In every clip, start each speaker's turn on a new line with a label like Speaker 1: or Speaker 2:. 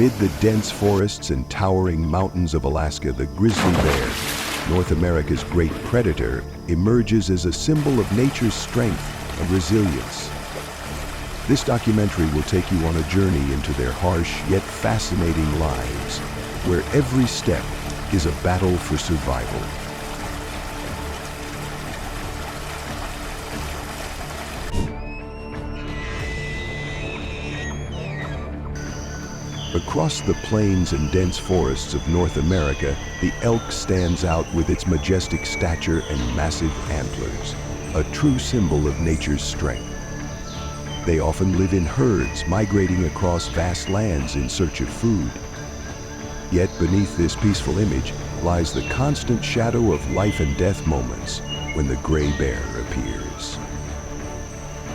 Speaker 1: Amid the dense forests and towering mountains of Alaska, the grizzly bear, North America's great predator, emerges as a symbol of nature's strength and resilience. This documentary will take you on a journey into their harsh yet fascinating lives, where every step is a battle for survival. Across the plains and dense forests of North America, the elk stands out with its majestic stature and massive antlers, a true symbol of nature's strength. They often live in herds, migrating across vast lands in search of food. Yet beneath this peaceful image lies the constant shadow of life and death moments when the gray bear appears.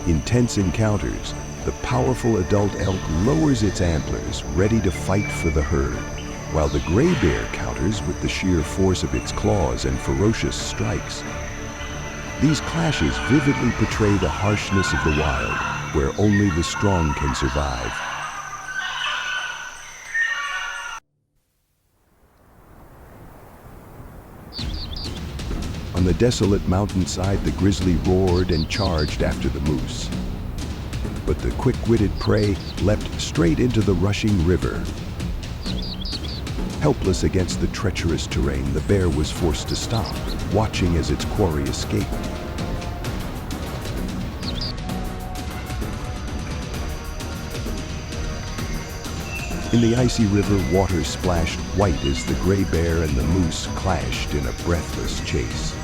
Speaker 1: Intense encounters, the powerful adult elk lowers its antlers, ready to fight for the herd, while the gray bear counters with the sheer force of its claws and ferocious strikes. These clashes vividly portray the harshness of the wild, where only the strong can survive. On the desolate mountainside, the grizzly roared and charged after the moose. But the quick-witted prey leapt straight into the rushing river. Helpless against the treacherous terrain, the bear was forced to stop, watching as its quarry escaped. In the icy river, water splashed white as the gray bear and the moose clashed in a breathless chase.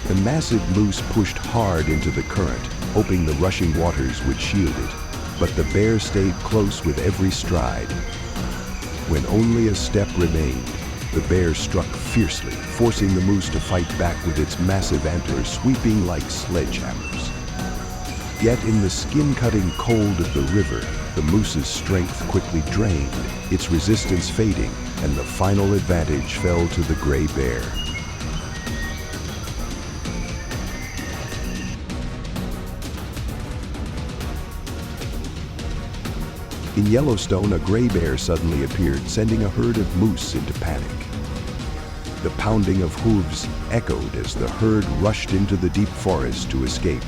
Speaker 1: The massive moose pushed hard into the current, hoping the rushing waters would shield it, but the bear stayed close with every stride. When only a step remained, the bear struck fiercely, forcing the moose to fight back with its massive antlers sweeping like sledgehammers. Yet in the skin-cutting cold of the river, the moose's strength quickly drained, its resistance fading, and the final advantage fell to the gray bear. In Yellowstone, a gray bear suddenly appeared, sending a herd of moose into panic. The pounding of hooves echoed as the herd rushed into the deep forest to escape.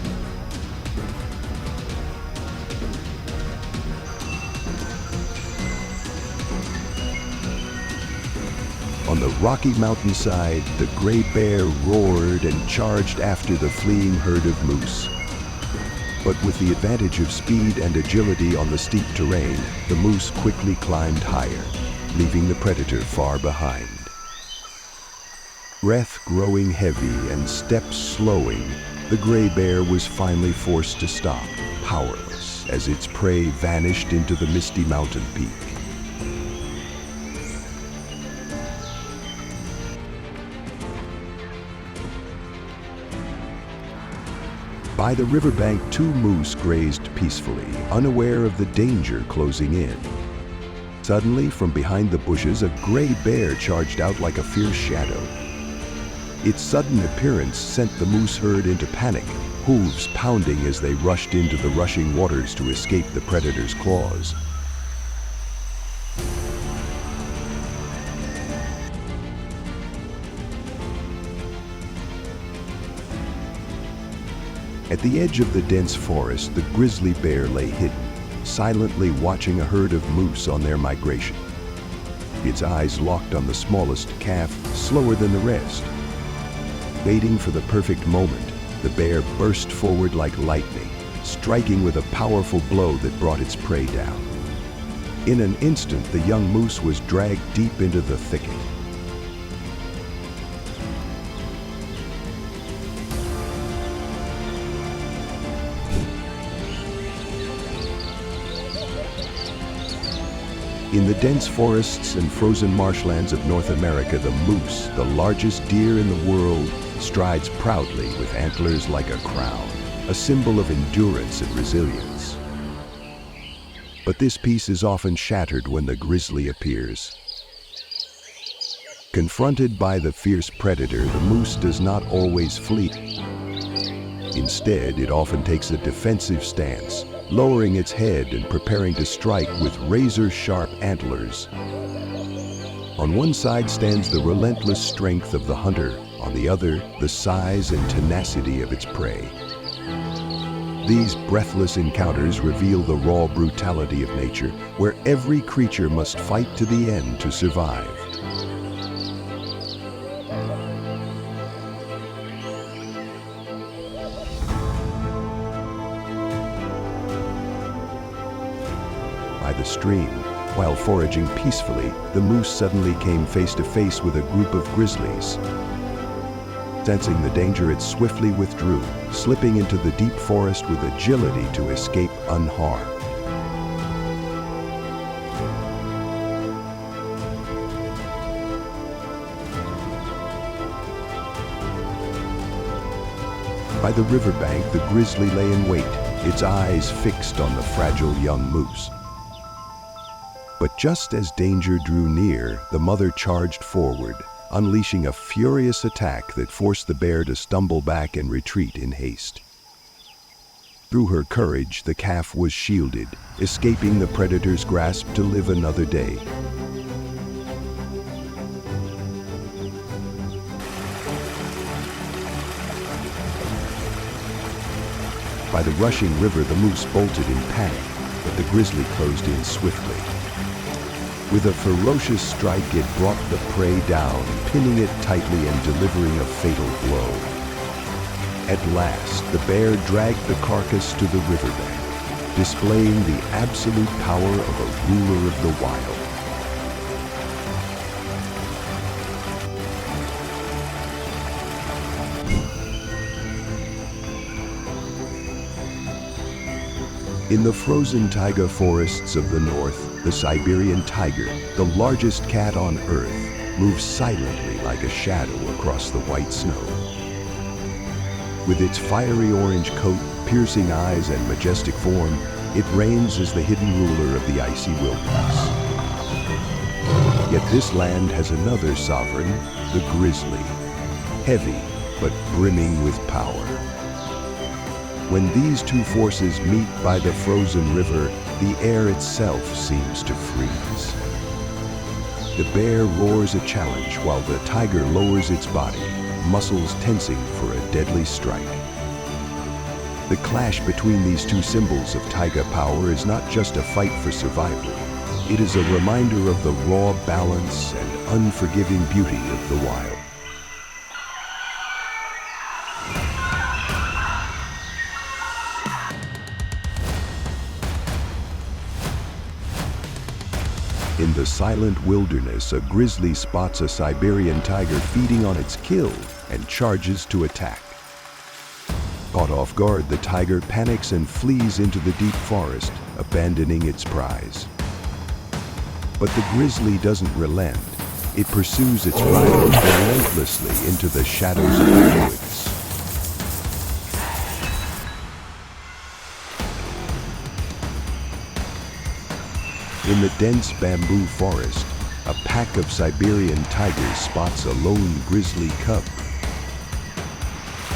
Speaker 1: On the rocky mountainside, the gray bear roared and charged after the fleeing herd of moose. But with the advantage of speed and agility on the steep terrain, the moose quickly climbed higher, leaving the predator far behind. Breath growing heavy and steps slowing, the gray bear was finally forced to stop, powerless, as its prey vanished into the misty mountain peak. By the riverbank, two moose grazed peacefully, unaware of the danger closing in. Suddenly, from behind the bushes, a gray bear charged out like a fierce shadow. Its sudden appearance sent the moose herd into panic, hooves pounding as they rushed into the rushing waters to escape the predator's claws. At the edge of the dense forest, the grizzly bear lay hidden, silently watching a herd of moose on their migration. Its eyes locked on the smallest calf, slower than the rest. Waiting for the perfect moment, the bear burst forward like lightning, striking with a powerful blow that brought its prey down. In an instant, the young moose was dragged deep into the thicket. In the dense forests and frozen marshlands of North America, the moose, the largest deer in the world, strides proudly with antlers like a crown, a symbol of endurance and resilience. But this peace is often shattered when the grizzly appears. Confronted by the fierce predator, the moose does not always flee. Instead, it often takes a defensive stance, lowering its head and preparing to strike with razor-sharp antlers. On one side stands the relentless strength of the hunter, on the other, the size and tenacity of its prey. These breathless encounters reveal the raw brutality of nature, where every creature must fight to the end to survive. By the stream, while foraging peacefully, the moose suddenly came face to face with a group of grizzlies. Sensing the danger, it swiftly withdrew, slipping into the deep forest with agility to escape unharmed. By the riverbank, the grizzly lay in wait, its eyes fixed on the fragile young moose. But just as danger drew near, the mother charged forward, unleashing a furious attack that forced the bear to stumble back and retreat in haste. Through her courage, the calf was shielded, escaping the predator's grasp to live another day. By the rushing river, the moose bolted in panic, but the grizzly closed in swiftly. With a ferocious strike, it brought the prey down, pinning it tightly and delivering a fatal blow. At last, the bear dragged the carcass to the riverbank, displaying the absolute power of a ruler of the wild. In the frozen taiga forests of the north, the Siberian tiger, the largest cat on Earth, moves silently like a shadow across the white snow. With its fiery orange coat, piercing eyes, and majestic form, it reigns as the hidden ruler of the icy wilderness. Yet this land has another sovereign, the grizzly, heavy but brimming with power. When these two forces meet by the frozen river, the air itself seems to freeze. The bear roars a challenge while the tiger lowers its body, muscles tensing for a deadly strike. The clash between these two symbols of taiga power is not just a fight for survival. It is a reminder of the raw balance and unforgiving beauty of the wild. In the silent wilderness, a grizzly spots a Siberian tiger feeding on its kill and charges to attack. Caught off guard, the tiger panics and flees into the deep forest, abandoning its prize. But the grizzly doesn't relent. It pursues its rival relentlessly into the shadows of the woods. In the dense bamboo forest, a pack of Siberian tigers spots a lone grizzly cub.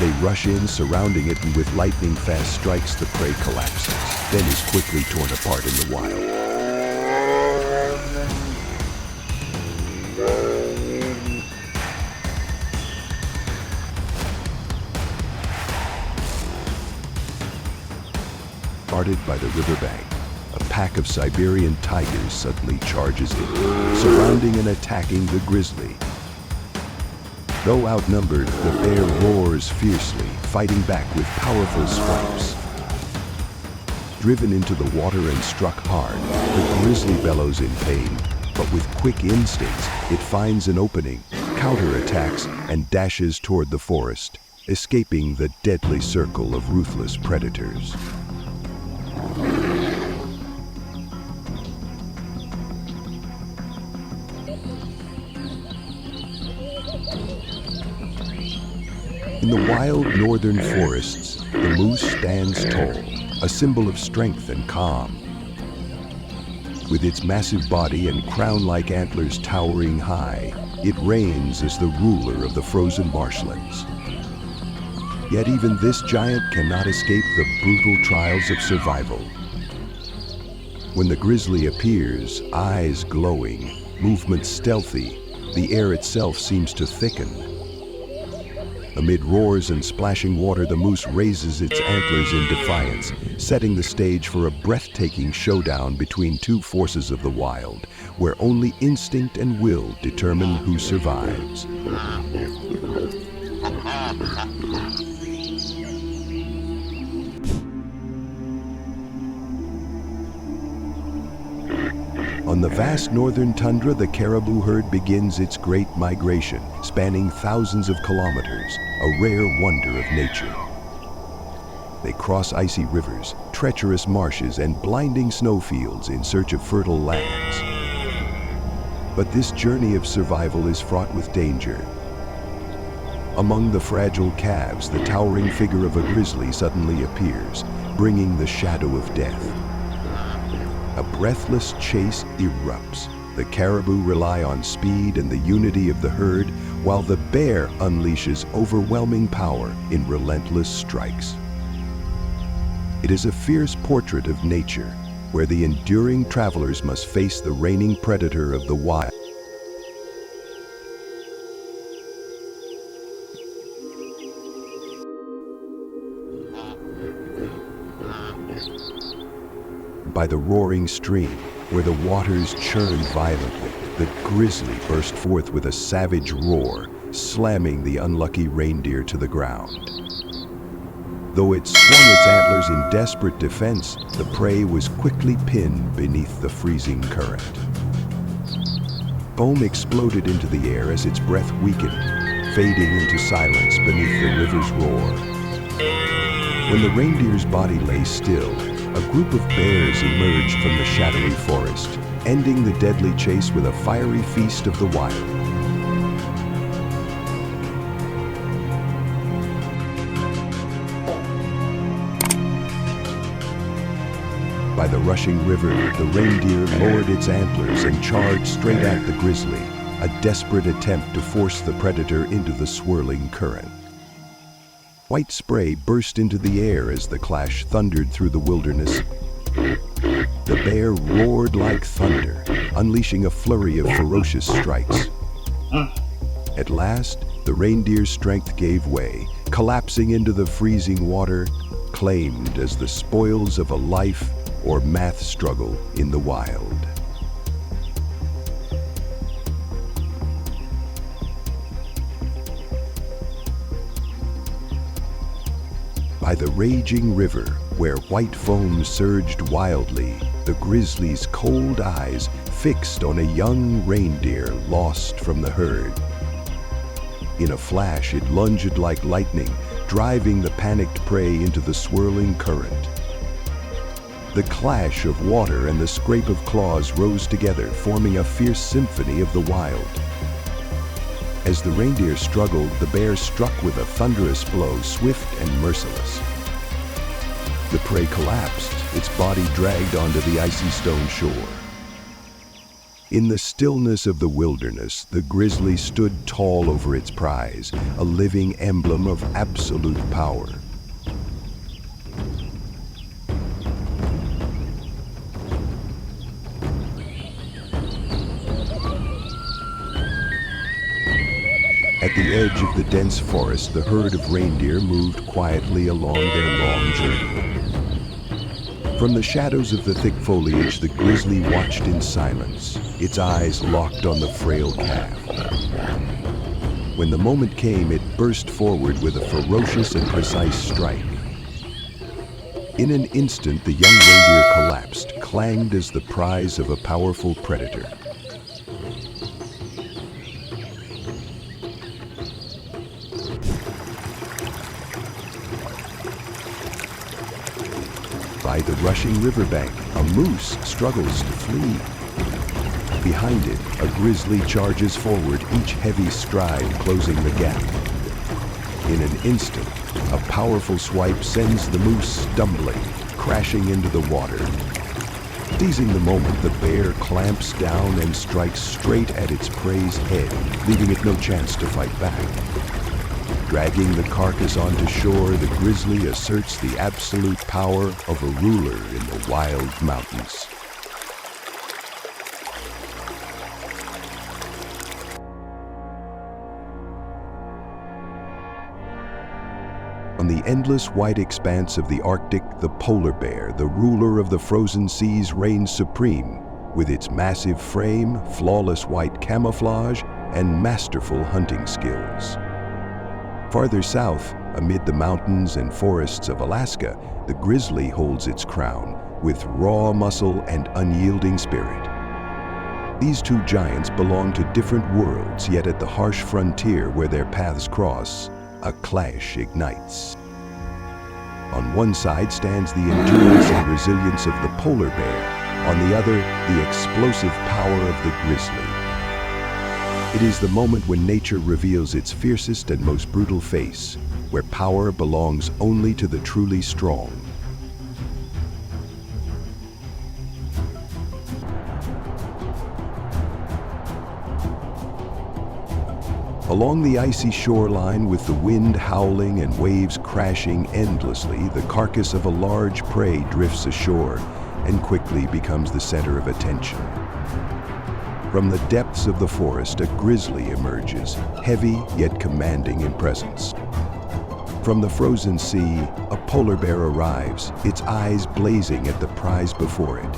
Speaker 1: They rush in, surrounding it, and with lightning-fast strikes, the prey collapses, then is quickly torn apart in the wild. Guarded by the riverbank, a pack of Siberian tigers suddenly charges in, surrounding and attacking the grizzly. Though outnumbered, the bear roars fiercely, fighting back with powerful swipes. Driven into the water and struck hard, the grizzly bellows in pain, but with quick instincts, it finds an opening, counterattacks, and dashes toward the forest, escaping the deadly circle of ruthless predators. In the wild northern forests, the moose stands tall, a symbol of strength and calm. With its massive body and crown-like antlers towering high, it reigns as the ruler of the frozen marshlands. Yet even this giant cannot escape the brutal trials of survival. When the grizzly appears, eyes glowing, movements stealthy, the air itself seems to thicken. Amid roars and splashing water, the moose raises its antlers in defiance, setting the stage for a breathtaking showdown between two forces of the wild, where only instinct and will determine who survives. On the vast northern tundra, the caribou herd begins its great migration, spanning thousands of kilometers, a rare wonder of nature. They cross icy rivers, treacherous marshes, and blinding snowfields in search of fertile lands. But this journey of survival is fraught with danger. Among the fragile calves, the towering figure of a grizzly suddenly appears, bringing the shadow of death. A breathless chase erupts. The caribou rely on speed and the unity of the herd, while the bear unleashes overwhelming power in relentless strikes. It is a fierce portrait of nature, where the enduring travelers must face the reigning predator of the wild. By the roaring stream, where the waters churn violently, the grizzly burst forth with a savage roar, slamming the unlucky reindeer to the ground. Though it swung its antlers in desperate defense, the prey was quickly pinned beneath the freezing current. Foam exploded into the air as its breath weakened, fading into silence beneath the river's roar. When the reindeer's body lay still, a group of bears emerged from the shadowy forest, ending the deadly chase with a fiery feast of the wild. By the rushing river, the reindeer lowered its antlers and charged straight at the grizzly, a desperate attempt to force the predator into the swirling current. White spray burst into the air as the clash thundered through the wilderness. The bear roared like thunder, unleashing a flurry of ferocious strikes. At last, the reindeer's strength gave way, collapsing into the freezing water, claimed as the spoils of a life or math struggle in the wild. By the raging river, where white foam surged wildly, the grizzly's cold eyes fixed on a young reindeer lost from the herd. In a flash, it lunged like lightning, driving the panicked prey into the swirling current. The clash of water and the scrape of claws rose together, forming a fierce symphony of the wild. As the reindeer struggled, the bear struck with a thunderous blow, swift and merciless. The prey collapsed, its body dragged onto the icy stone shore. In the stillness of the wilderness, the grizzly stood tall over its prize, a living emblem of absolute power. At the edge of the dense forest, the herd of reindeer moved quietly along their long journey. From the shadows of the thick foliage, the grizzly watched in silence, its eyes locked on the frail calf. When the moment came, it burst forward with a ferocious and precise strike. In an instant, the young reindeer collapsed, clanged as the prize of a powerful predator. By the rushing riverbank, a moose struggles to flee. Behind it, a grizzly charges forward, each heavy stride closing the gap. In an instant, a powerful swipe sends the moose stumbling, crashing into the water. Seizing the moment, the bear clamps down and strikes straight at its prey's head, leaving it no chance to fight back. Dragging the carcass onto shore, the grizzly asserts the absolute power of a ruler in the wild mountains. On the endless white expanse of the Arctic, the polar bear, the ruler of the frozen seas, reigns supreme, with its massive frame, flawless white camouflage, and masterful hunting skills. Farther south, amid the mountains and forests of Alaska, the grizzly holds its crown, with raw muscle and unyielding spirit. These two giants belong to different worlds, yet at the harsh frontier where their paths cross, a clash ignites. On one side stands the endurance and resilience of the polar bear, on the other, the explosive power of the grizzly. It is the moment when nature reveals its fiercest and most brutal face, where power belongs only to the truly strong. Along the icy shoreline, with the wind howling and waves crashing endlessly, the carcass of a large prey drifts ashore and quickly becomes the center of attention. From the depths of the forest, a grizzly emerges, heavy yet commanding in presence. From the frozen sea, a polar bear arrives, its eyes blazing at the prize before it.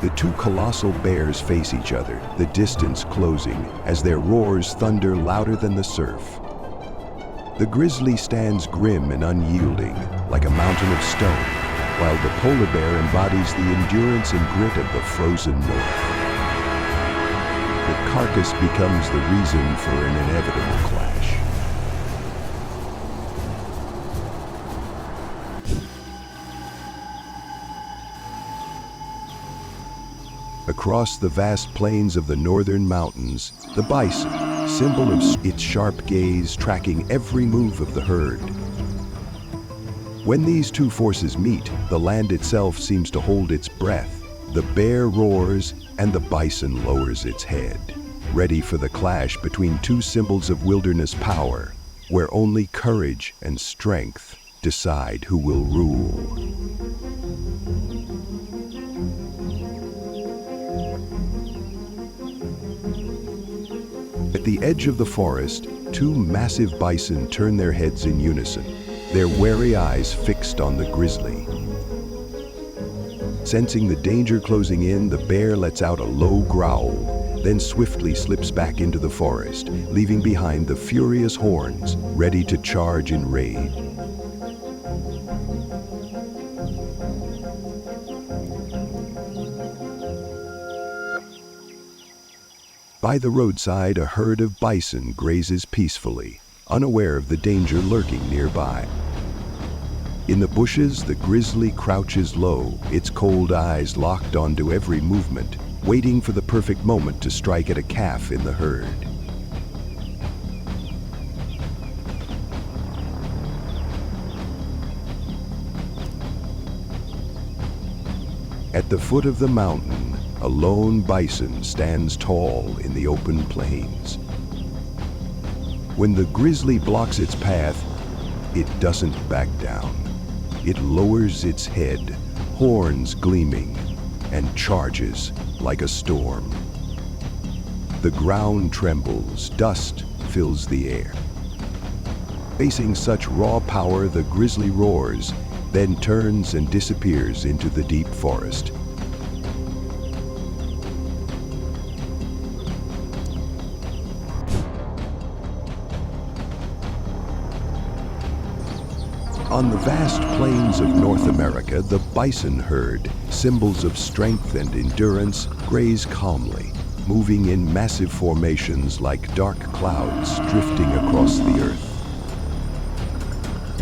Speaker 1: The two colossal bears face each other, the distance closing, as their roars thunder louder than the surf. The grizzly stands grim and unyielding, like a mountain of stone, while the polar bear embodies the endurance and grit of the frozen north. The carcass becomes the reason for an inevitable clash. Across the vast plains of the northern mountains, the bison, symbol of its sharp gaze tracking every move of the herd. When these two forces meet, the land itself seems to hold its breath. The bear roars and the bison lowers its head, ready for the clash between two symbols of wilderness power, where only courage and strength decide who will rule. At the edge of the forest, two massive bison turn their heads in unison, their wary eyes fixed on the grizzly. Sensing the danger closing in, the bear lets out a low growl, then swiftly slips back into the forest, leaving behind the furious horns, ready to charge in rage. By the roadside, a herd of bison grazes peacefully, unaware of the danger lurking nearby. In the bushes, the grizzly crouches low, its cold eyes locked onto every movement, waiting for the perfect moment to strike at a calf in the herd. At the foot of the mountain, a lone bison stands tall in the open plains. When the grizzly blocks its path, it doesn't back down. It lowers its head, horns gleaming, and charges like a storm. The ground trembles, dust fills the air. Facing such raw power, the grizzly roars, then turns and disappears into the deep forest. On the vast plains of North America, the bison herd, symbols of strength and endurance, graze calmly, moving in massive formations like dark clouds drifting across the earth.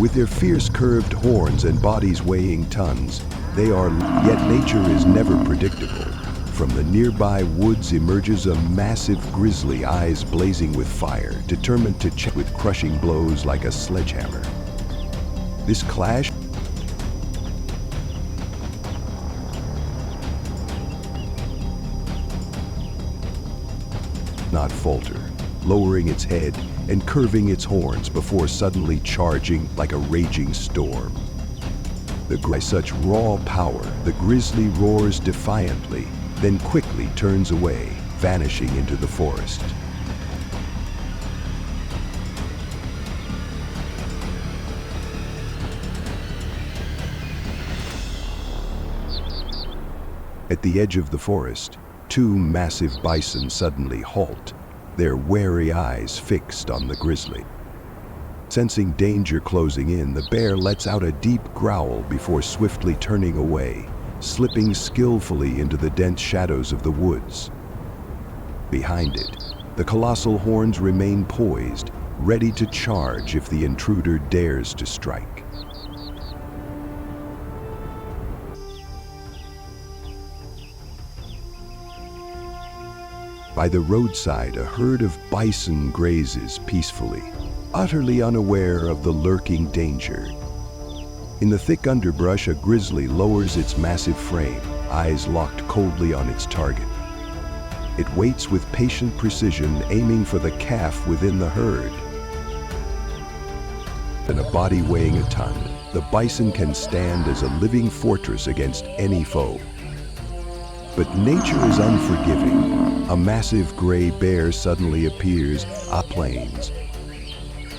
Speaker 1: With their fierce curved horns and bodies weighing tons, yet nature is never predictable. From the nearby woods emerges a massive grizzly, eyes blazing with fire, determined to check with crushing blows like a sledgehammer. This clash not falter, lowering its head and curving its horns before suddenly charging like a raging storm. By such raw power, the grizzly roars defiantly, then quickly turns away, vanishing into the forest. At the edge of the forest, two massive bison suddenly halt, their wary eyes fixed on the grizzly. Sensing danger closing in, the bear lets out a deep growl before swiftly turning away, slipping skillfully into the dense shadows of the woods. Behind it, the colossal horns remain poised, ready to charge if the intruder dares to strike. By the roadside, a herd of bison grazes peacefully, utterly unaware of the lurking danger. In the thick underbrush, a grizzly lowers its massive frame, eyes locked coldly on its target. It waits with patient precision, aiming for the calf within the herd. In a body weighing a ton, the bison can stand as a living fortress against any foe. But nature is unforgiving. A massive gray bear suddenly appears on the plains.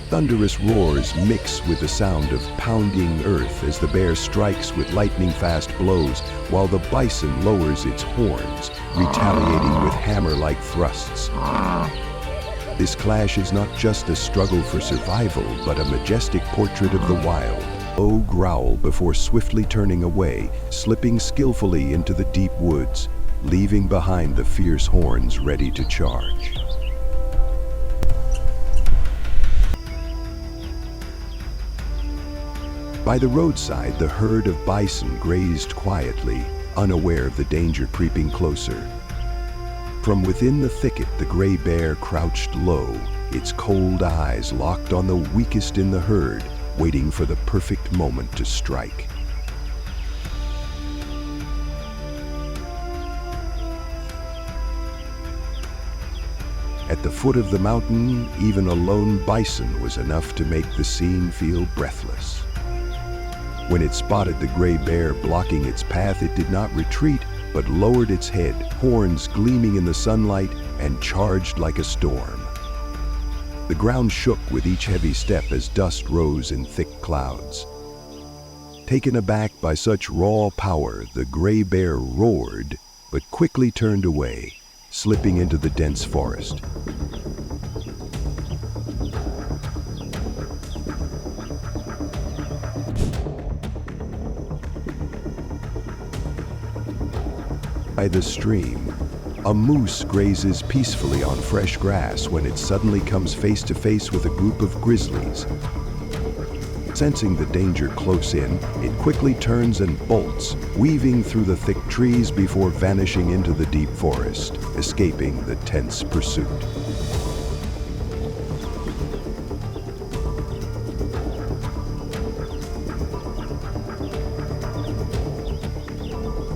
Speaker 1: Thunderous roars mix with the sound of pounding earth as the bear strikes with lightning-fast blows, while the bison lowers its horns, retaliating with hammer-like thrusts. This clash is not just a struggle for survival, but a majestic portrait of the wild. Low growl before swiftly turning away, slipping skillfully into the deep woods, leaving behind the fierce horns ready to charge. By the roadside, the herd of bison grazed quietly, unaware of the danger creeping closer. From within the thicket, the gray bear crouched low, its cold eyes locked on the weakest in the herd, waiting for the perfect moment to strike. At the foot of the mountain, even a lone bison was enough to make the scene feel breathless. When it spotted the gray bear blocking its path, it did not retreat, but lowered its head, horns gleaming in the sunlight, and charged like a storm. The ground shook with each heavy step as dust rose in thick clouds. Taken aback by such raw power, the gray bear roared, but quickly turned away, slipping into the dense forest. By the stream, a moose grazes peacefully on fresh grass when it suddenly comes face to face with a group of grizzlies. Sensing the danger close in, it quickly turns and bolts, weaving through the thick trees before vanishing into the deep forest, escaping the tense pursuit.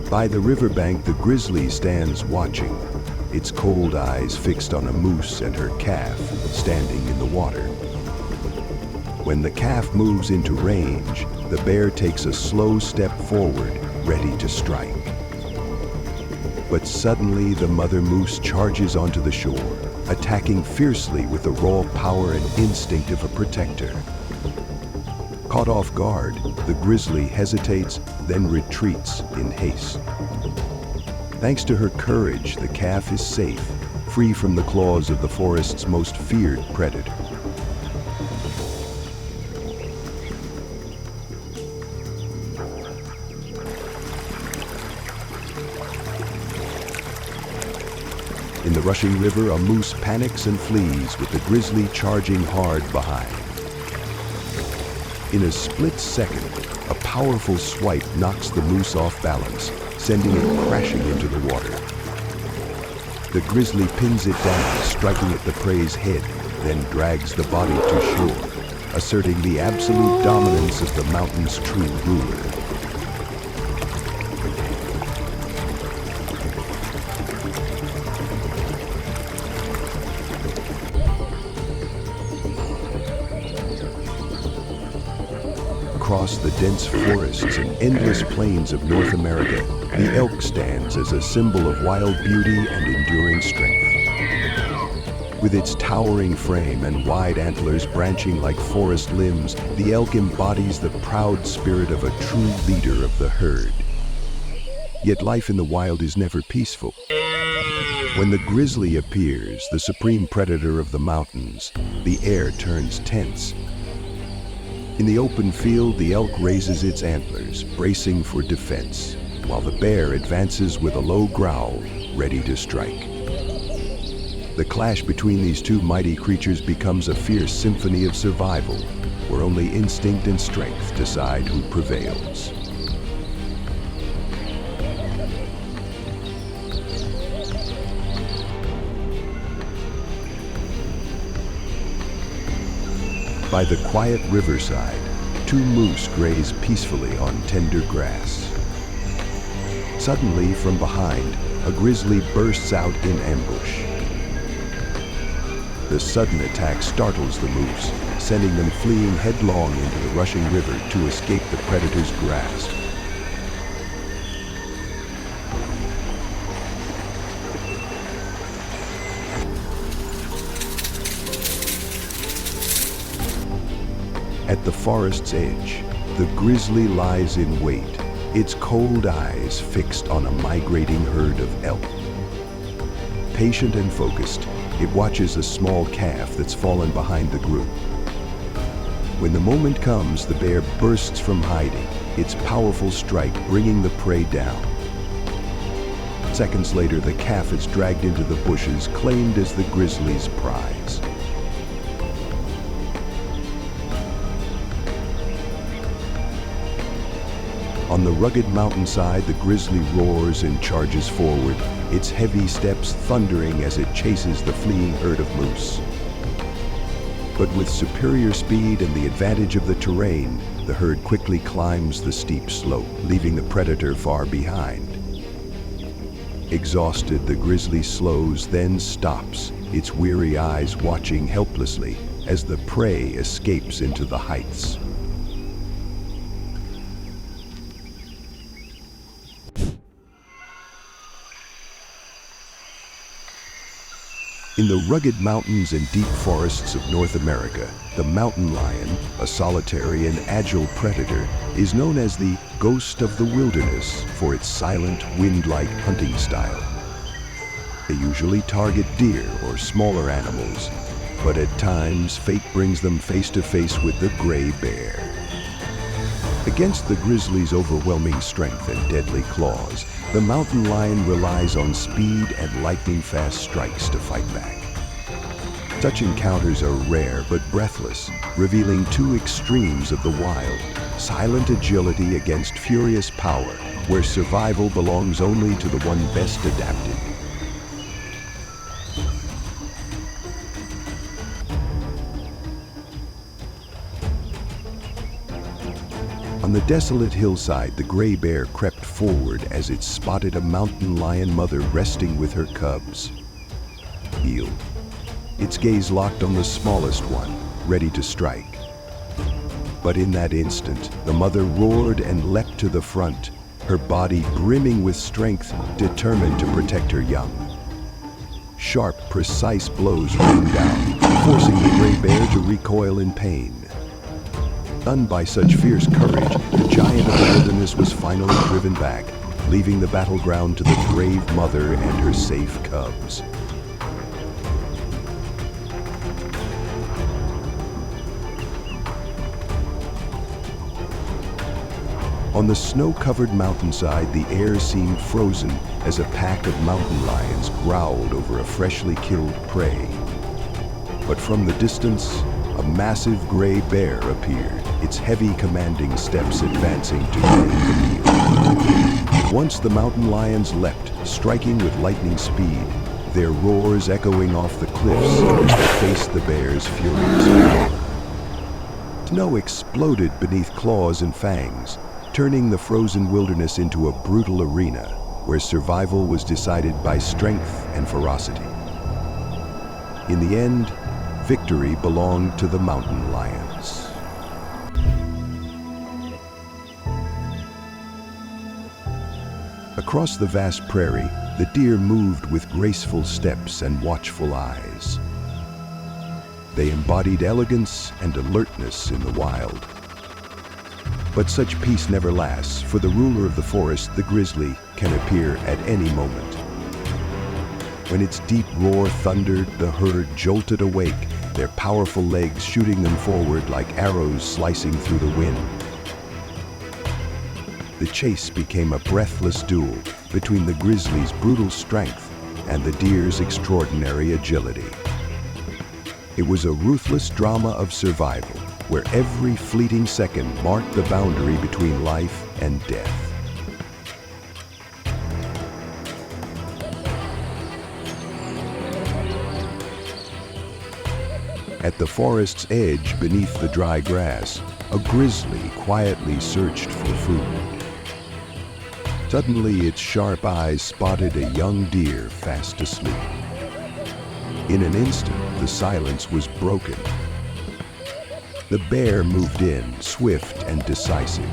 Speaker 1: By the riverbank, the grizzly stands watching, its cold eyes fixed on a moose and her calf standing in the water. When the calf moves into range, the bear takes a slow step forward, ready to strike. But suddenly, the mother moose charges onto the shore, attacking fiercely with the raw power and instinct of a protector. Caught off guard, the grizzly hesitates, then retreats in haste. Thanks to her courage, the calf is safe, free from the claws of the forest's most feared predator. In the rushing river, a moose panics and flees, with the grizzly charging hard behind. In a split second, a powerful swipe knocks the moose off balance, sending it crashing into the water. The grizzly pins it down, striking at the prey's head, then drags the body to shore, asserting the absolute dominance of the mountain's true ruler. Across the dense forests and endless plains of North America, the elk stands as a symbol of wild beauty and enduring strength. With its towering frame and wide antlers branching like forest limbs, the elk embodies the proud spirit of a true leader of the herd. Yet life in the wild is never peaceful. When the grizzly appears, the supreme predator of the mountains, the air turns tense. In the open field, the elk raises its antlers, bracing for defense, while the bear advances with a low growl, ready to strike. The clash between these two mighty creatures becomes a fierce symphony of survival, where only instinct and strength decide who prevails. By the quiet riverside, two moose graze peacefully on tender grass. Suddenly, from behind, a grizzly bursts out in ambush. The sudden attack startles the moose, sending them fleeing headlong into the rushing river to escape the predator's grasp. At the forest's edge, the grizzly lies in wait, its cold eyes fixed on a migrating herd of elk. Patient and focused, it watches a small calf that's fallen behind the group. When the moment comes, the bear bursts from hiding, its powerful strike bringing the prey down. Seconds later, the calf is dragged into the bushes, claimed as the grizzly's prize. On the rugged mountainside, the grizzly roars and charges forward, its heavy steps thundering as it chases the fleeing herd of moose. But with superior speed and the advantage of the terrain, the herd quickly climbs the steep slope, leaving the predator far behind. Exhausted, the grizzly slows, then stops, its weary eyes watching helplessly as the prey escapes into the heights. In the rugged mountains and deep forests of North America, the mountain lion, a solitary and agile predator, is known as the ghost of the wilderness for its silent, wind-like hunting style. They usually target deer or smaller animals, but at times fate brings them face to face with the gray bear. Against the grizzly's overwhelming strength and deadly claws, the mountain lion relies on speed and lightning-fast strikes to fight back. Such encounters are rare but breathless, revealing two extremes of the wild: silent agility against furious power, where survival belongs only to the one best adapted. On the desolate hillside, the gray bear crept forward as it spotted a mountain lion mother resting with her cubs. Healed, its gaze locked on the smallest one, ready to strike. But in that instant, the mother roared and leapt to the front, her body brimming with strength, determined to protect her young. Sharp, precise blows rained down, forcing the gray bear to recoil in pain. Stunned by such fierce courage, the giant of the wilderness was finally driven back, leaving the battleground to the brave mother and her safe cubs. On the snow-covered mountainside, the air seemed frozen as a pack of mountain lions growled over a freshly killed prey. But from the distance, a massive gray bear appeared, its heavy commanding steps advancing to claim the meal. Once the mountain lions leapt, striking with lightning speed, their roars echoing off the cliffs as they faced the bear's furious power. Snow exploded beneath claws and fangs, turning the frozen wilderness into a brutal arena where survival was decided by strength and ferocity. In the end, victory belonged to the mountain lions. Across the vast prairie, the deer moved with graceful steps and watchful eyes. They embodied elegance and alertness in the wild. But such peace never lasts. For the ruler of the forest, the grizzly, can appear at any moment. When its deep roar thundered, the herd jolted awake, their powerful legs shooting them forward like arrows slicing through the wind. The chase became a breathless duel between the grizzly's brutal strength and the deer's extraordinary agility. It was a ruthless drama of survival, where every fleeting second marked the boundary between life and death. At the forest's edge, beneath the dry grass, a grizzly quietly searched for food. Suddenly, its sharp eyes spotted a young deer fast asleep. In an instant, the silence was broken. The bear moved in, swift and decisive.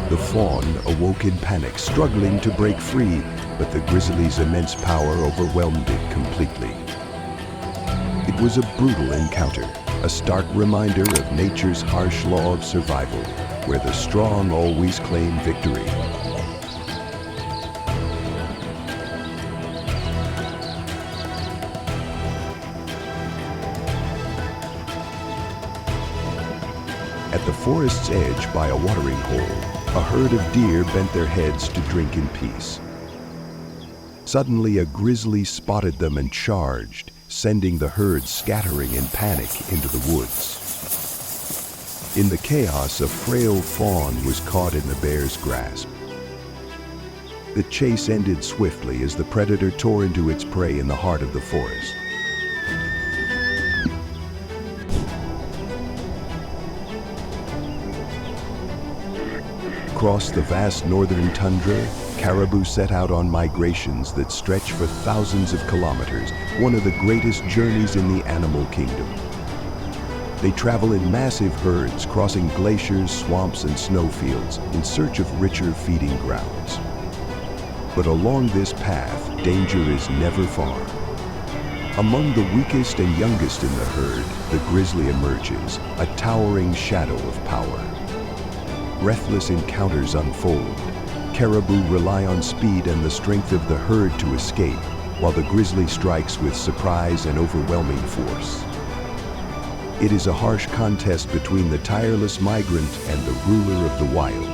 Speaker 1: The fawn awoke in panic, struggling to break free, but the grizzly's immense power overwhelmed it completely. It was a brutal encounter, a stark reminder of nature's harsh law of survival, where the strong always claim victory. At the forest's edge by a watering hole, a herd of deer bent their heads to drink in peace. Suddenly, a grizzly spotted them and charged, sending the herd scattering in panic into the woods. In the chaos, a frail fawn was caught in the bear's grasp. The chase ended swiftly as the predator tore into its prey in the heart of the forest. Across the vast northern tundra, caribou set out on migrations that stretch for thousands of kilometers, one of the greatest journeys in the animal kingdom. They travel in massive herds, crossing glaciers, swamps, and snowfields in search of richer feeding grounds. But along this path, danger is never far. Among the weakest and youngest in the herd, the grizzly emerges, a towering shadow of power. Breathless encounters unfold. Caribou rely on speed and the strength of the herd to escape, while the grizzly strikes with surprise and overwhelming force. It is a harsh contest between the tireless migrant and the ruler of the wild.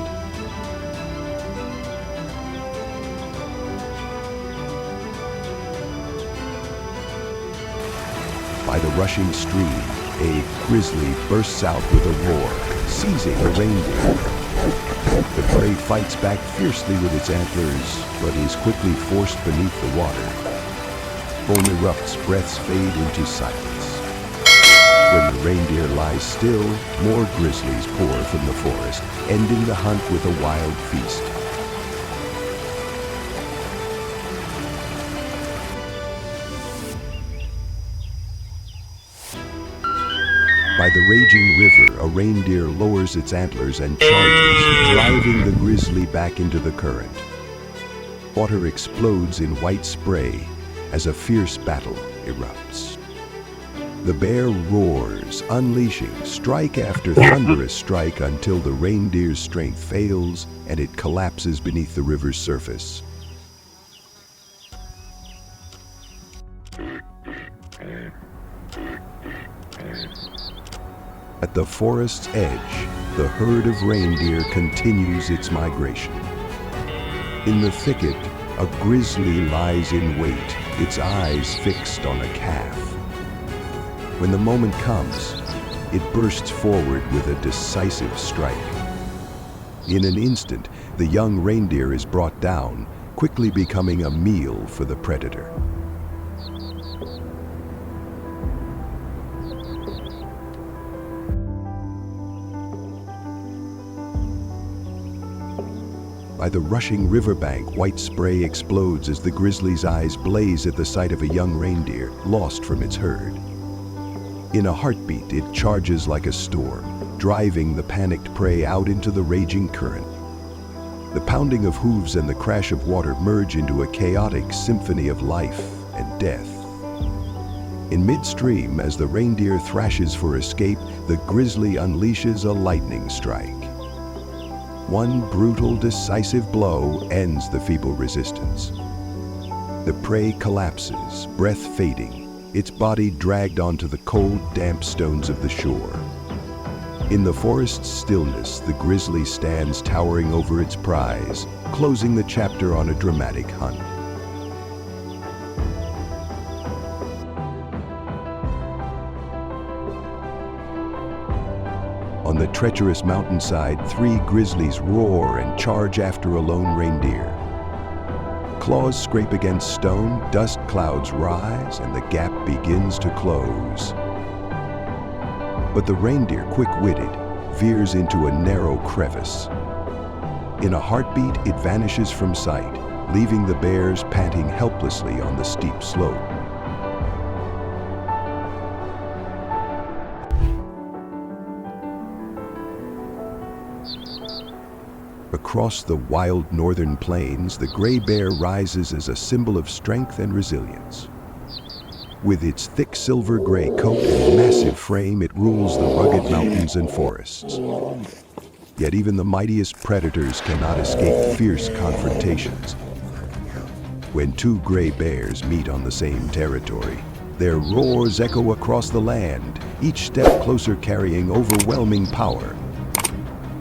Speaker 1: By the rushing stream, a grizzly bursts out with a roar, seizing a reindeer. The prey fights back fiercely with its antlers, but is quickly forced beneath the water. Foam erupts, breaths fade into silence. When the reindeer lies still, more grizzlies pour from the forest, ending the hunt with a wild feast. By the raging river, a reindeer lowers its antlers and charges, driving the grizzly back into the current. Water explodes in white spray as a fierce battle erupts. The bear roars, unleashing strike after thunderous strike until the reindeer's strength fails and it collapses beneath the river's surface. At the forest's edge, the herd of reindeer continues its migration. In the thicket, a grizzly lies in wait, its eyes fixed on a calf. When the moment comes, it bursts forward with a decisive strike. In an instant, the young reindeer is brought down, quickly becoming a meal for the predator. By the rushing riverbank, white spray explodes as the grizzly's eyes blaze at the sight of a young reindeer lost from its herd. In a heartbeat, it charges like a storm, driving the panicked prey out into the raging current. The pounding of hooves and the crash of water merge into a chaotic symphony of life and death. In midstream, as the reindeer thrashes for escape, the grizzly unleashes a lightning strike. One brutal, decisive blow ends the feeble resistance. The prey collapses, breath fading, its body dragged onto the cold, damp stones of the shore. In the forest's stillness, the grizzly stands towering over its prize, closing the chapter on a dramatic hunt. On the treacherous mountainside, 3 grizzlies roar and charge after a lone reindeer. Claws scrape against stone, dust clouds rise, and the gap begins to close. But the reindeer, quick-witted, veers into a narrow crevice. In a heartbeat, it vanishes from sight, leaving the bears panting helplessly on the steep slope. Across the wild northern plains, the gray bear rises as a symbol of strength and resilience. With its thick silver-gray coat and massive frame, it rules the rugged mountains and forests. Yet even the mightiest predators cannot escape fierce confrontations. When 2 gray bears meet on the same territory, their roars echo across the land, each step closer carrying overwhelming power.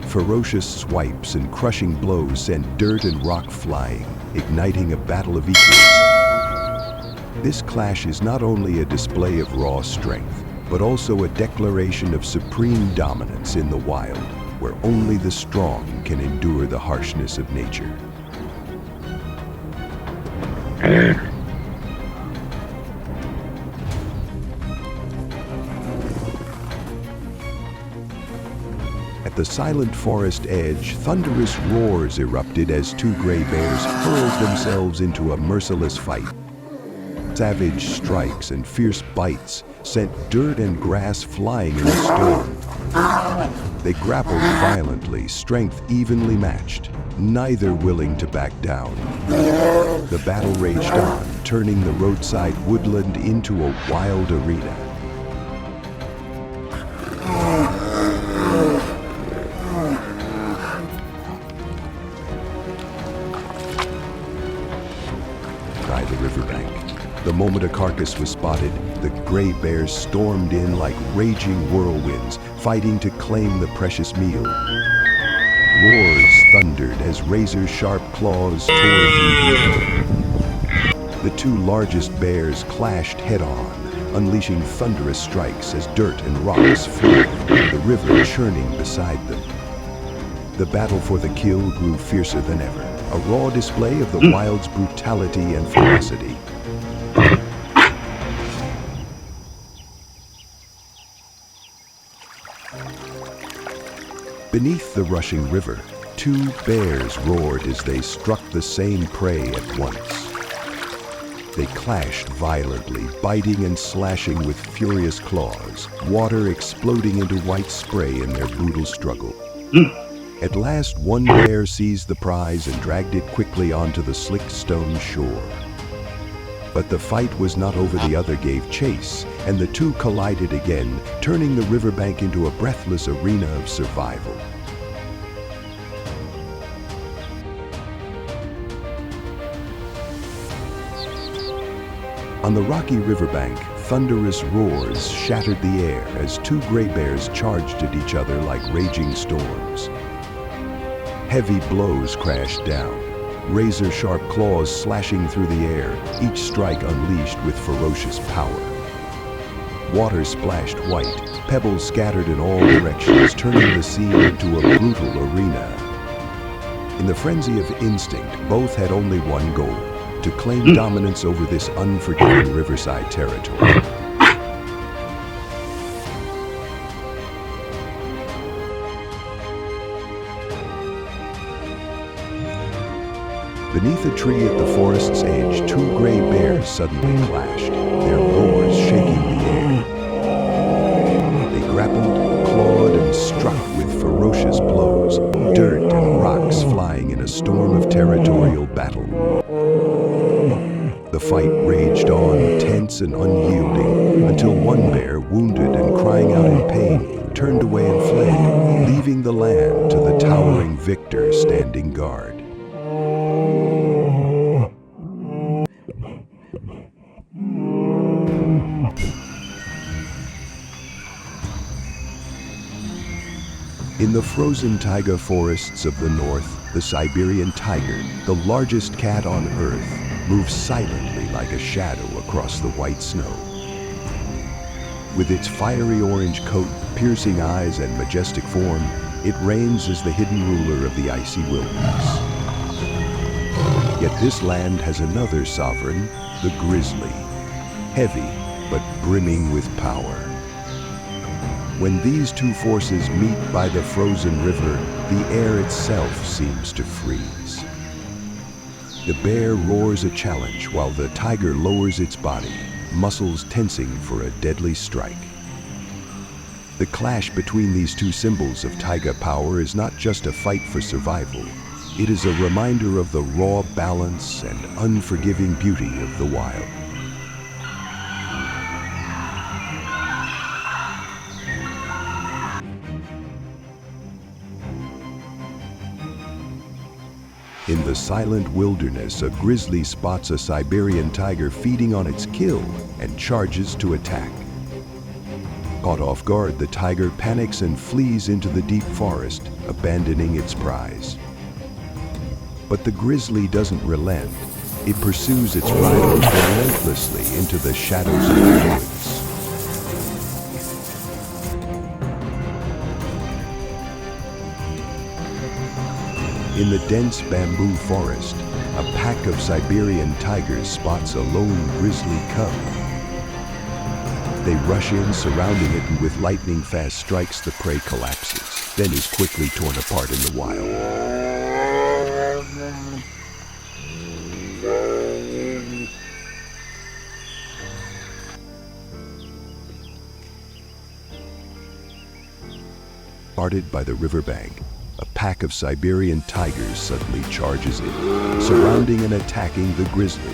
Speaker 1: Ferocious swipes and crushing blows send dirt and rock flying, igniting a battle of equals. This clash is not only a display of raw strength, but also a declaration of supreme dominance in the wild, where only the strong can endure the harshness of nature. At the silent forest edge, thunderous roars erupted as 2 gray bears hurled themselves into a merciless fight. Savage strikes and fierce bites sent dirt and grass flying in a storm. They grappled violently, strength evenly matched, neither willing to back down. The battle raged on, turning the roadside woodland into a wild arena. By the riverbank, the moment a carcass was spotted, the gray bears stormed in like raging whirlwinds, fighting to claim the precious meal. Roars thundered as razor-sharp claws tore through the air. The 2 largest bears clashed head-on, unleashing thunderous strikes as dirt and rocks flew, the river churning beside them. The battle for the kill grew fiercer than ever, a raw display of the wild's brutality and ferocity. Beneath the rushing river, 2 bears roared as they struck the same prey at once. They clashed violently, biting and slashing with furious claws, water exploding into white spray in their brutal struggle. At last, one bear seized the prize and dragged it quickly onto the slick stone shore. But the fight was not over. The other gave chase, and the 2 collided again, turning the riverbank into a breathless arena of survival. On the rocky riverbank, thunderous roars shattered the air as 2 gray bears charged at each other like raging storms. Heavy blows crashed down, razor-sharp claws slashing through the air, each strike unleashed with ferocious power. Water splashed white, pebbles scattered in all directions, turning the scene into a brutal arena. In the frenzy of instinct, both had only one goal: to claim dominance over this unforgiving riverside territory. Beneath a tree at the forest's edge, 2 gray bears suddenly clashed, their roars shaking the air. They grappled, clawed, and struck with ferocious blows, dirt and rocks flying in a storm of territorial battle. The fight raged on, tense and unyielding, until one bear, wounded and crying out in pain, turned away and fled, leaving the land to the towering victor standing guard. In the frozen taiga forests of the north, the Siberian tiger, the largest cat on Earth, moves silently like a shadow across the white snow. With its fiery orange coat, piercing eyes, and majestic form, it reigns as the hidden ruler of the icy wilderness. Yet this land has another sovereign, the grizzly, heavy but brimming with power. When these two forces meet by the frozen river, the air itself seems to freeze. The bear roars a challenge while the tiger lowers its body, muscles tensing for a deadly strike. The clash between these two symbols of taiga power is not just a fight for survival. It is a reminder of the raw balance and unforgiving beauty of the wild. In the silent wilderness, a grizzly spots a Siberian tiger feeding on its kill and charges to attack. Caught off guard, the tiger panics and flees into the deep forest, abandoning its prize. But the grizzly doesn't relent. It pursues its rival relentlessly into the shadows of the woods. In the dense bamboo forest, a pack of Siberian tigers spots a lone grizzly cub. They rush in, surrounding it, and with lightning-fast strikes, the prey collapses, then is quickly torn apart in the wild. Guarded by the riverbank, a pack of Siberian tigers suddenly charges in, surrounding and attacking the grizzly.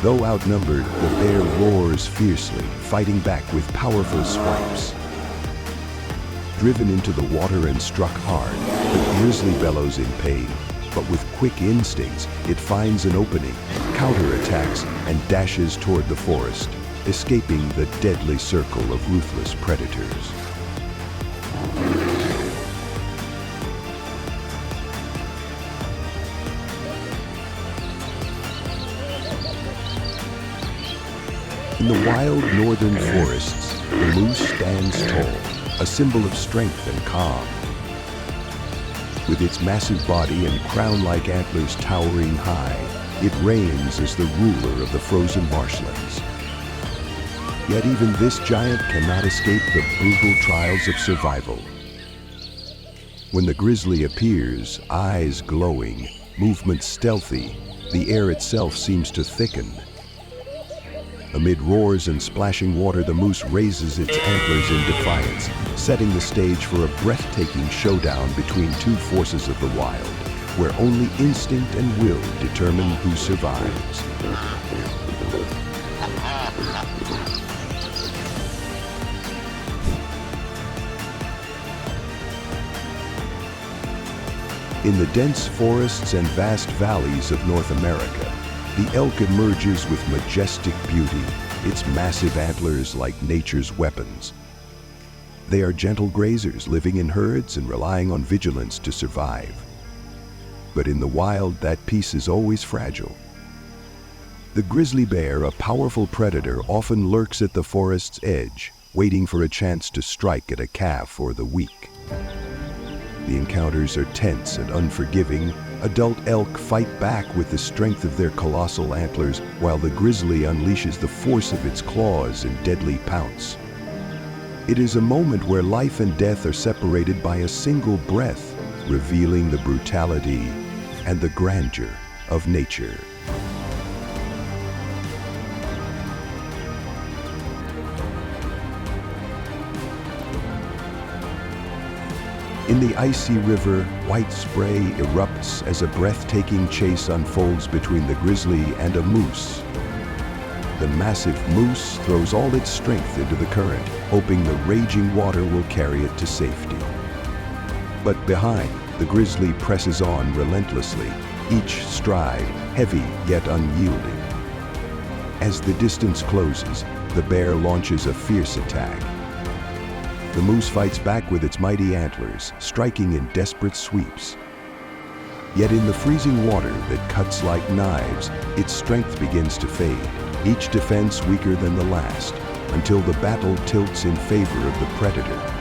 Speaker 1: Though outnumbered, the bear roars fiercely, fighting back with powerful swipes. Driven into the water and struck hard, the grizzly bellows in pain, but with quick instincts, it finds an opening, counterattacks, and dashes toward the forest, escaping the deadly circle of ruthless predators. In the wild northern forests, the moose stands tall, a symbol of strength and calm. With its massive body and crown-like antlers towering high, it reigns as the ruler of the frozen marshlands. Yet even this giant cannot escape the brutal trials of survival. When the grizzly appears, eyes glowing, movements stealthy, the air itself seems to thicken. Amid roars and splashing water, the moose raises its antlers in defiance, setting the stage for a breathtaking showdown between two forces of the wild, where only instinct and will determine who survives. In the dense forests and vast valleys of North America, the elk emerges with majestic beauty, its massive antlers like nature's weapons. They are gentle grazers living in herds and relying on vigilance to survive. But in the wild, that peace is always fragile. The grizzly bear, a powerful predator, often lurks at the forest's edge, waiting for a chance to strike at a calf or the weak. The encounters are tense and unforgiving. Adult elk fight back with the strength of their colossal antlers, while the grizzly unleashes the force of its claws in deadly pounce. It is a moment where life and death are separated by a single breath, revealing the brutality and the grandeur of nature. In the icy river, white spray erupts as a breathtaking chase unfolds between the grizzly and a moose. The massive moose throws all its strength into the current, hoping the raging water will carry it to safety. But behind, the grizzly presses on relentlessly, each stride heavy yet unyielding. As the distance closes, the bear launches a fierce attack. The moose fights back with its mighty antlers, striking in desperate sweeps. Yet in the freezing water that cuts like knives, its strength begins to fade, each defense weaker than the last, until the battle tilts in favor of the predator.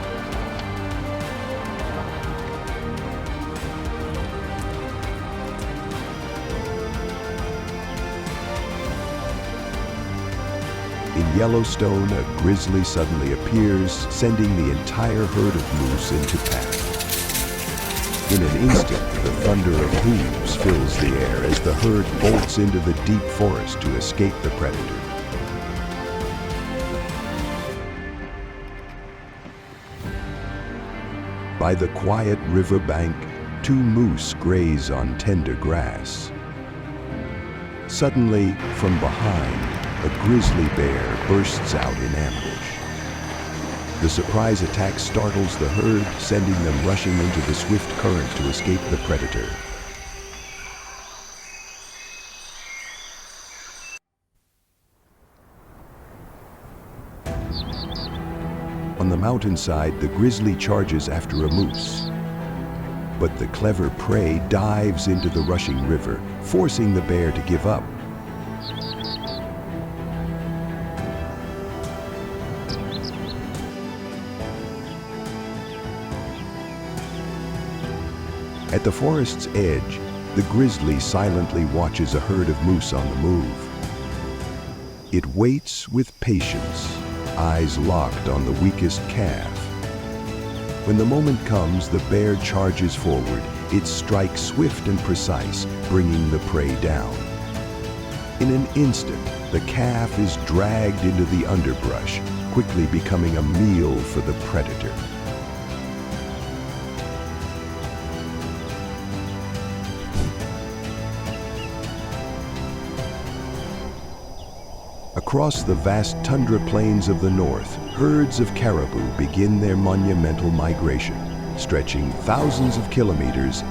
Speaker 1: In Yellowstone, a grizzly suddenly appears, sending the entire herd of moose into panic. In an instant, the thunder of hooves fills the air as the herd bolts into the deep forest to escape the predator. By the quiet riverbank, two moose graze on tender grass. Suddenly, from behind, a grizzly bear bursts out in ambush. The surprise attack startles the herd, sending them rushing into the swift current to escape the predator. On the mountainside, the grizzly charges after a moose. But the clever prey dives into the rushing river, forcing the bear to give up. At the forest's edge, the grizzly silently watches a herd of moose on the move. It waits with patience, eyes locked on the weakest calf. When the moment comes, the bear charges forward, its strike swift and precise, bringing the prey down. In an instant, the calf is dragged into the underbrush, quickly becoming a meal for the predator. Across the vast tundra plains of the north, herds of caribou begin their monumental migration. Stretching thousands of kilometers,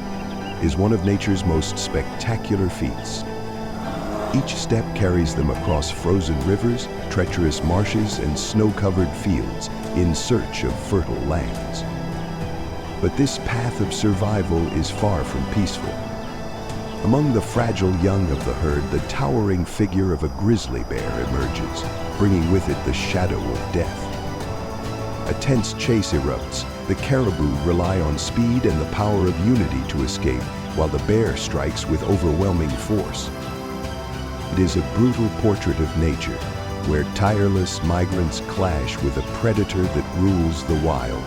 Speaker 1: is one of nature's most spectacular feats. Each step carries them across frozen rivers, treacherous marshes, and snow-covered fields in search of fertile lands. But this path of survival is far from peaceful. Among the fragile young of the herd, the towering figure of a grizzly bear emerges, bringing with it the shadow of death. A tense chase erupts. The caribou rely on speed and the power of unity to escape, while the bear strikes with overwhelming force. It is a brutal portrait of nature, where tireless migrants clash with a predator that rules the wild.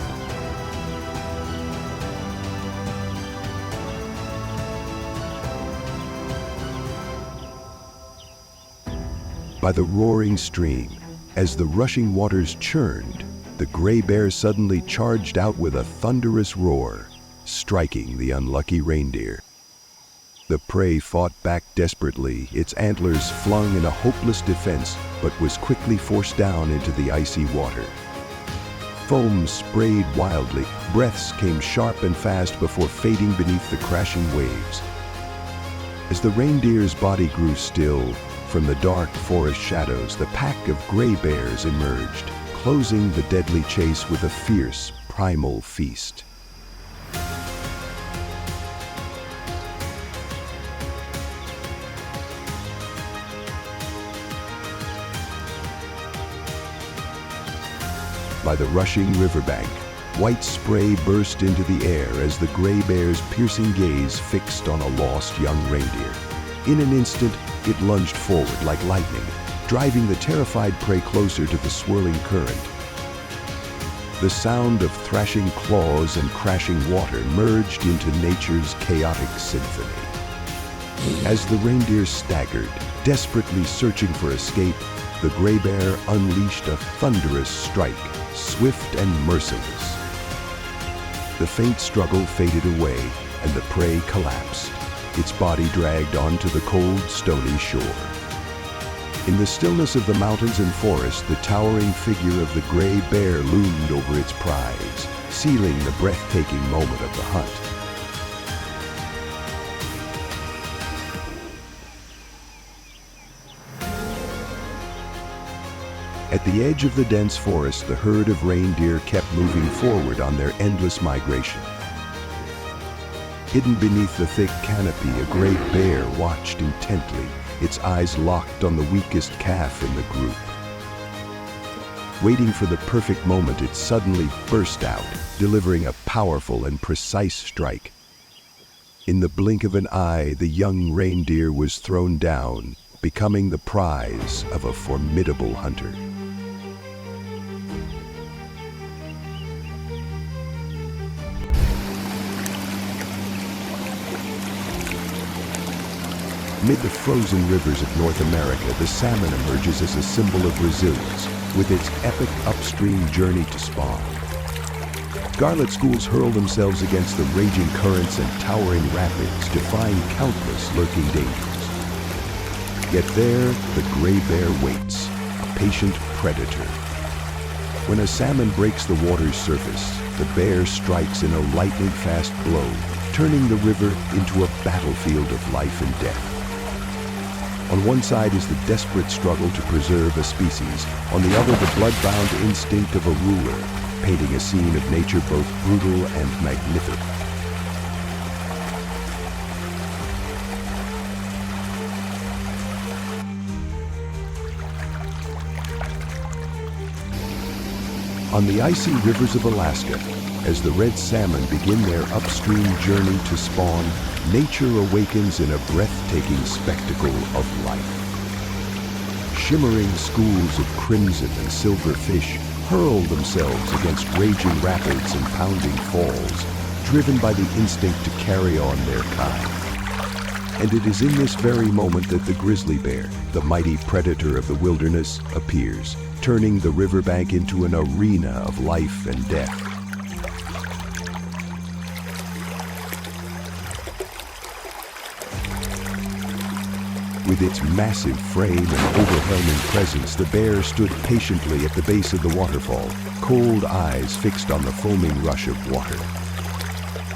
Speaker 1: By the roaring stream, as the rushing waters churned, the gray bear suddenly charged out with a thunderous roar, striking the unlucky reindeer. The prey fought back desperately, its antlers flung in a hopeless defense, but was quickly forced down into the icy water. Foam sprayed wildly, breaths came sharp and fast before fading beneath the crashing waves. As the reindeer's body grew still, from the dark forest shadows, the pack of gray bears emerged, closing the deadly chase with a fierce, primal feast. By the rushing riverbank, white spray burst into the air as the gray bear's piercing gaze fixed on a lost young reindeer. In an instant, it lunged forward like lightning, driving the terrified prey closer to the swirling current. The sound of thrashing claws and crashing water merged into nature's chaotic symphony. As the reindeer staggered, desperately searching for escape, the gray bear unleashed a thunderous strike, swift and merciless. The faint struggle faded away, and the prey collapsed, its body dragged onto the cold, stony shore. In the stillness of the mountains and forest, the towering figure of the gray bear loomed over its prize, sealing the breathtaking moment of the hunt. At the edge of the dense forest, the herd of reindeer kept moving forward on their endless migration. Hidden beneath the thick canopy, a great bear watched intently, its eyes locked on the weakest calf in the group. Waiting for the perfect moment, it suddenly burst out, delivering a powerful and precise strike. In the blink of an eye, the young reindeer was thrown down, becoming the prize of a formidable hunter. Amid the frozen rivers of North America, the salmon emerges as a symbol of resilience, with its epic upstream journey to spawn. Scarlet schools hurl themselves against the raging currents and towering rapids, defying countless lurking dangers. Yet there, the gray bear waits, a patient predator. When a salmon breaks the water's surface, the bear strikes in a lightning-fast blow, turning the river into a battlefield of life and death. On one side is the desperate struggle to preserve a species, on the other the blood-bound instinct of a ruler, painting a scene of nature both brutal and magnificent. On the icy rivers of Alaska, as the red salmon begin their upstream journey to spawn, nature awakens in a breathtaking spectacle of life. Shimmering schools of crimson and silver fish hurl themselves against raging rapids and pounding falls, driven by the instinct to carry on their kind. And it is in this very moment that the grizzly bear, the mighty predator of the wilderness, appears, turning the riverbank into an arena of life and death. With its massive frame and overwhelming presence, the bear stood patiently at the base of the waterfall, cold eyes fixed on the foaming rush of water.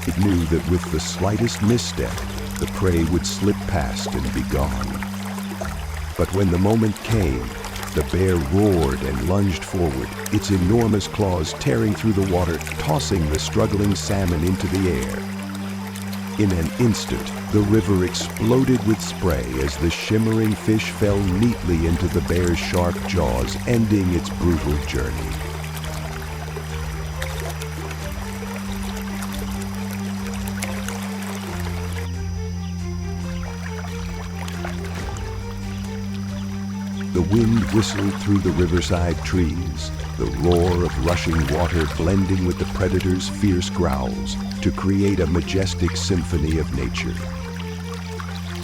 Speaker 1: It knew that with the slightest misstep, the prey would slip past and be gone. But when the moment came, the bear roared and lunged forward, its enormous claws tearing through the water, tossing the struggling salmon into the air. In an instant, the river exploded with spray as the shimmering fish fell neatly into the bear's sharp jaws, ending its brutal journey. The wind whistled through the riverside trees, the roar of rushing water blending with the predator's fierce growls to create a majestic symphony of nature.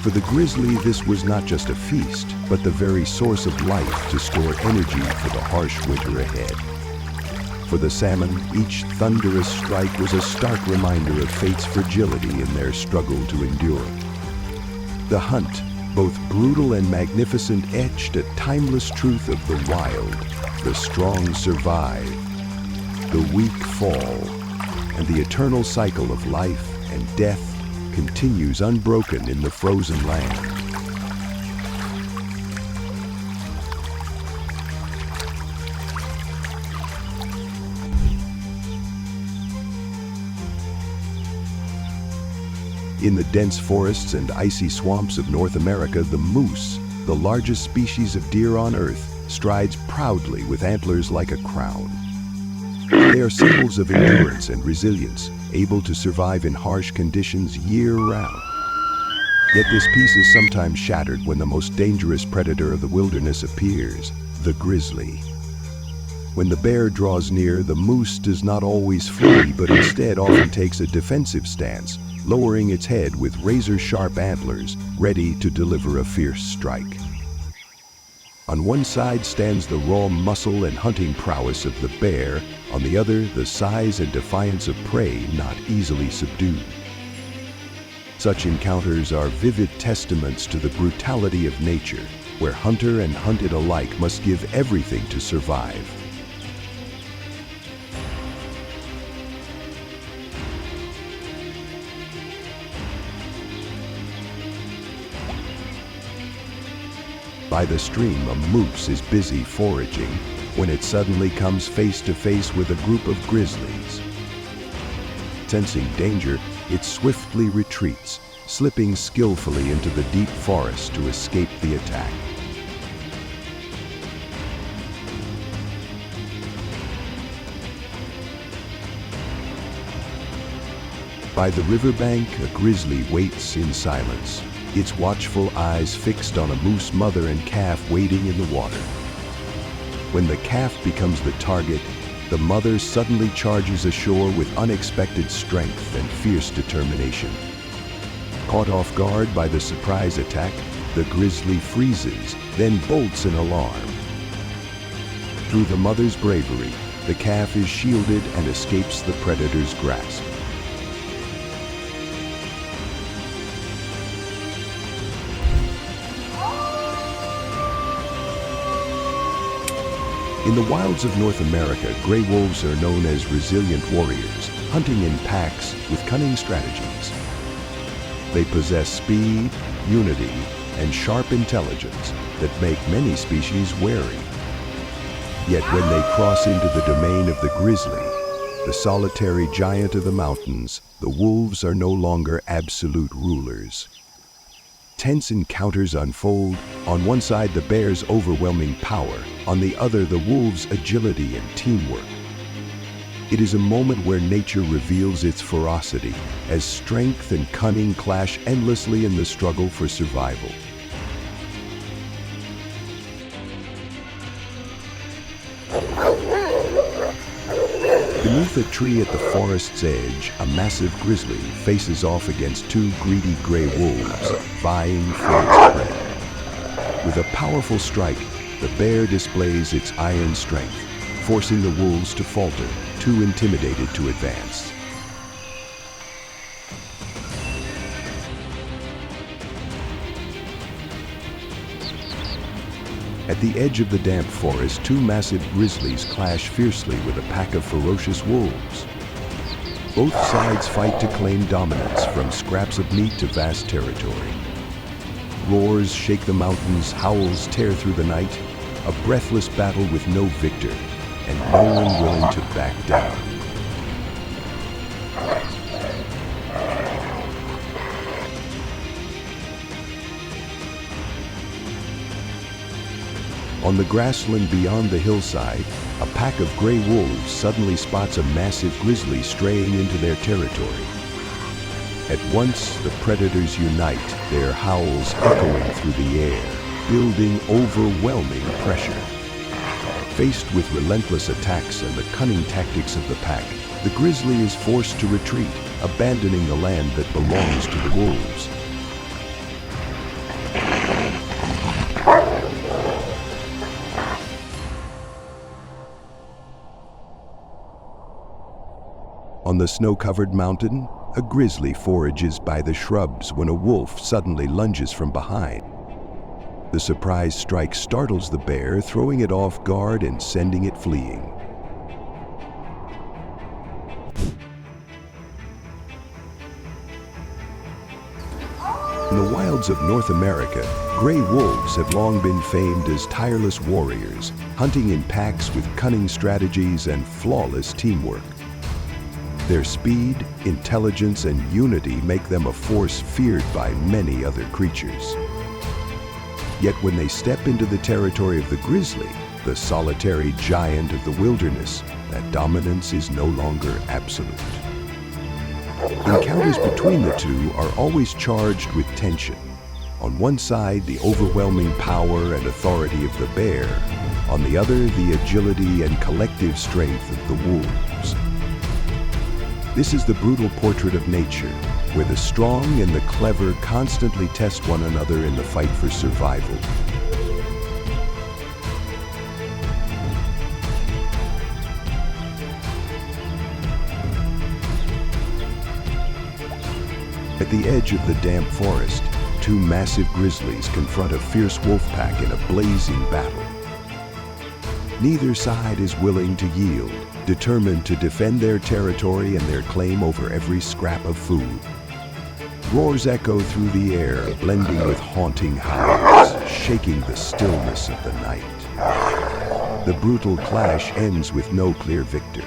Speaker 1: For the grizzly, this was not just a feast, but the very source of life to store energy for the harsh winter ahead. For the salmon, each thunderous strike was a stark reminder of fate's fragility in their struggle to endure. The hunt, both brutal and magnificent, etched a timeless truth of the wild. The strong survive, the weak fall, and the eternal cycle of life and death continues unbroken in the frozen land. In the dense forests and icy swamps of North America, the moose, the largest species of deer on Earth, strides proudly with antlers like a crown. They are symbols of endurance and resilience, able to survive in harsh conditions year-round. Yet this peace is sometimes shattered when the most dangerous predator of the wilderness appears, the grizzly. When the bear draws near, the moose does not always flee, but instead often takes a defensive stance, lowering its head with razor-sharp antlers, ready to deliver a fierce strike. On one side stands the raw muscle and hunting prowess of the bear, on the other, the size and defiance of prey not easily subdued. Such encounters are vivid testaments to the brutality of nature, where hunter and hunted alike must give everything to survive. By the stream, a moose is busy foraging when it suddenly comes face to face with a group of grizzlies. Sensing danger, it swiftly retreats, slipping skillfully into the deep forest to escape the attack. By the riverbank, a grizzly waits in silence, its watchful eyes fixed on a moose mother and calf wading in the water. When the calf becomes the target, the mother suddenly charges ashore with unexpected strength and fierce determination. Caught off guard by the surprise attack, the grizzly freezes, then bolts in alarm. Through the mother's bravery, the calf is shielded and escapes the predator's grasp. In the wilds of North America, gray wolves are known as resilient warriors, hunting in packs with cunning strategies. They possess speed, unity, and sharp intelligence that make many species wary. Yet when they cross into the domain of the grizzly, the solitary giant of the mountains, the wolves are no longer absolute rulers. Tense encounters unfold, on one side the bear's overwhelming power, on the other the wolves' agility and teamwork. It is a moment where nature reveals its ferocity, as strength and cunning clash endlessly in the struggle for survival. Beneath a tree at the forest's edge, a massive grizzly faces off against two greedy gray wolves, vying for its prey. With a powerful strike, the bear displays its iron strength, forcing the wolves to falter, too intimidated to advance. At the edge of the damp forest, two massive grizzlies clash fiercely with a pack of ferocious wolves. Both sides fight to claim dominance, from scraps of meat to vast territory. Roars shake the mountains, howls tear through the night, a breathless battle with no victor, and no one willing to back down. On the grassland beyond the hillside, a pack of gray wolves suddenly spots a massive grizzly straying into their territory. At once, the predators unite, their howls echoing through the air, building overwhelming pressure. Faced with relentless attacks and the cunning tactics of the pack, the grizzly is forced to retreat, abandoning the land that belongs to the wolves. On the snow-covered mountain, a grizzly forages by the shrubs when a wolf suddenly lunges from behind. The surprise strike startles the bear, throwing it off guard and sending it fleeing. In the wilds of North America, gray wolves have long been famed as tireless warriors, hunting in packs with cunning strategies and flawless teamwork. Their speed, intelligence, and unity make them a force feared by many other creatures. Yet when they step into the territory of the grizzly, the solitary giant of the wilderness, that dominance is no longer absolute. Encounters between the two are always charged with tension. On one side, the overwhelming power and authority of the bear. On the other, the agility and collective strength of the wolves. This is the brutal portrait of nature, where the strong and the clever constantly test one another in the fight for survival. At the edge of the damp forest, two massive grizzlies confront a fierce wolf pack in a blazing battle. Neither side is willing to yield, determined to defend their territory and their claim over every scrap of food. Roars echo through the air, blending with haunting howls, shaking the stillness of the night. The brutal clash ends with no clear victor.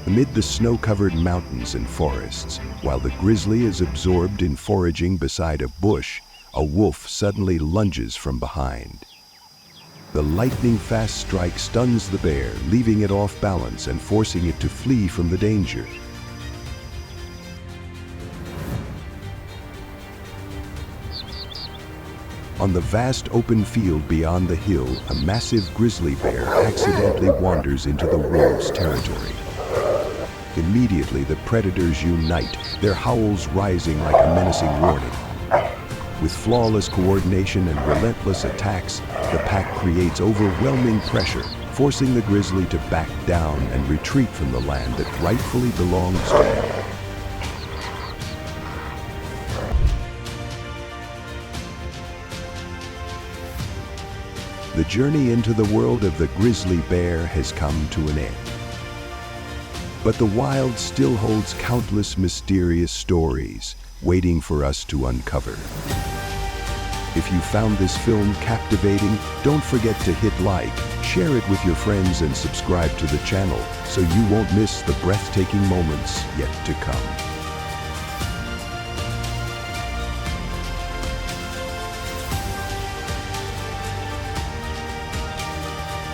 Speaker 1: Amid the snow-covered mountains and forests, while the grizzly is absorbed in foraging beside a bush, a wolf suddenly lunges from behind. The lightning-fast strike stuns the bear, leaving it off balance and forcing it to flee from the danger. On the vast open field beyond the hill, a massive grizzly bear accidentally wanders into the wolves' territory. Immediately, the predators unite, their howls rising like a menacing warning. With flawless coordination and relentless attacks, the pack creates overwhelming pressure, forcing the grizzly to back down and retreat from the land that rightfully belongs to them. The journey into the world of the grizzly bear has come to an end. But the wild still holds countless mysterious stories waiting for us to uncover. If you found this film captivating, don't forget to hit like, share it with your friends, and subscribe to the channel so you won't miss the breathtaking moments yet to come.